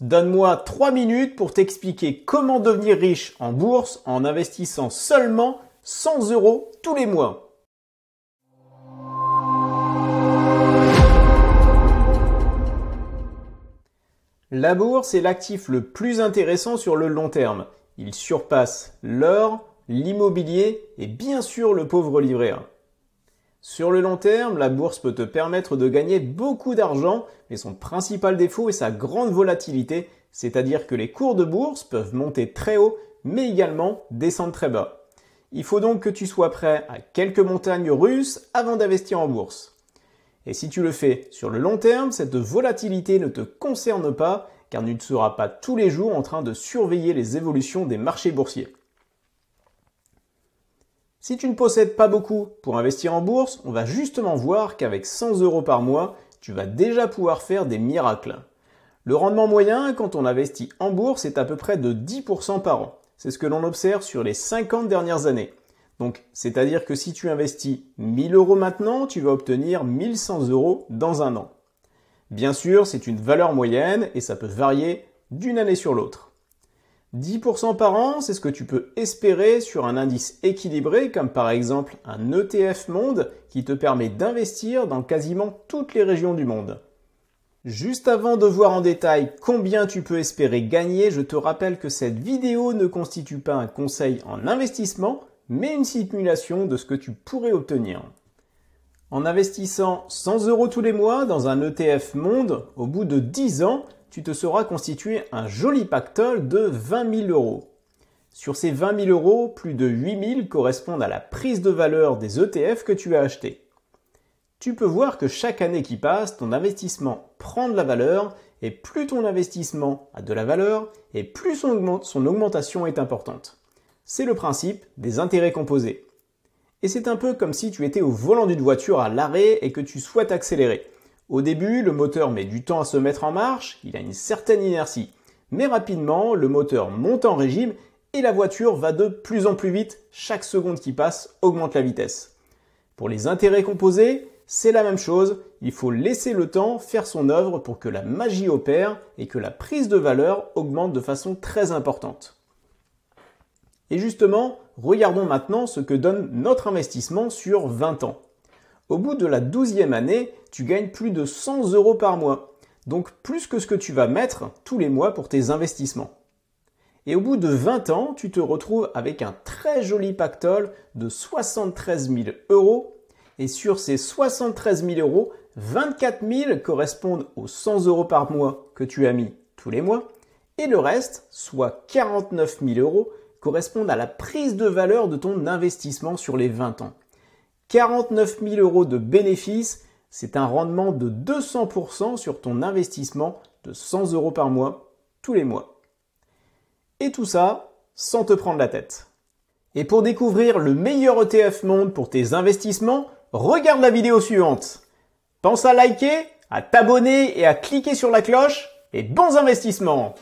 Donne-moi 3 minutes pour t'expliquer comment devenir riche en bourse en investissant seulement 100 € tous les mois. La bourse est l'actif le plus intéressant sur le long terme. Il surpasse l'or, l'immobilier et bien sûr le pauvre livret A. Sur le long terme, la bourse peut te permettre de gagner beaucoup d'argent, mais son principal défaut est sa grande volatilité, c'est-à-dire que les cours de bourse peuvent monter très haut, mais également descendre très bas. Il faut donc que tu sois prêt à quelques montagnes russes avant d'investir en bourse. Et si tu le fais sur le long terme, cette volatilité ne te concerne pas, car tu ne seras pas tous les jours en train de surveiller les évolutions des marchés boursiers. Si tu ne possèdes pas beaucoup pour investir en bourse, on va justement voir qu'avec 100 € par mois, tu vas déjà pouvoir faire des miracles. Le rendement moyen quand on investit en bourse est à peu près de 10% par an. C'est ce que l'on observe sur les 50 dernières années. Donc, c'est-à-dire que si tu investis 1000 € maintenant, tu vas obtenir 1100 € dans un an. Bien sûr, c'est une valeur moyenne et ça peut varier d'une année sur l'autre. 10% par an, c'est ce que tu peux espérer sur un indice équilibré comme par exemple un ETF Monde qui te permet d'investir dans quasiment toutes les régions du monde. Juste avant de voir en détail combien tu peux espérer gagner, je te rappelle que cette vidéo ne constitue pas un conseil en investissement, mais une simulation de ce que tu pourrais obtenir. En investissant 100 € tous les mois dans un ETF Monde, au bout de 10 ans, tu te seras constitué un joli pactole de 20 000 €. Sur ces 20 000 €, plus de 8 000 correspondent à la prise de valeur des ETF que tu as achetés. Tu peux voir que chaque année qui passe, ton investissement prend de la valeur, et plus ton investissement a de la valeur, et plus son augmentation est importante. C'est le principe des intérêts composés. Et c'est un peu comme si tu étais au volant d'une voiture à l'arrêt et que tu souhaites accélérer. Au début, le moteur met du temps à se mettre en marche, il a une certaine inertie. Mais rapidement, le moteur monte en régime et la voiture va de plus en plus vite. Chaque seconde qui passe augmente la vitesse. Pour les intérêts composés, c'est la même chose. Il faut laisser le temps faire son œuvre pour que la magie opère et que la prise de valeur augmente de façon très importante. Et justement, regardons maintenant ce que donne notre investissement sur 20 ans. Au bout de la 12e année, tu gagnes plus de 100 € par mois, donc plus que ce que tu vas mettre tous les mois pour tes investissements. Et au bout de 20 ans, tu te retrouves avec un très joli pactole de 73 000 €, et sur ces 73 000 €, 24 000 correspondent aux 100 € par mois que tu as mis tous les mois, et le reste, soit 49 000 €, correspondent à la prise de valeur de ton investissement sur les 20 ans. 49 000 € de bénéfices, c'est un rendement de 200% sur ton investissement de 100 € par mois, tous les mois. Et tout ça, sans te prendre la tête. Et pour découvrir le meilleur ETF Monde pour tes investissements, regarde la vidéo suivante. Pense à liker, à t'abonner et à cliquer sur la cloche, et bons investissements!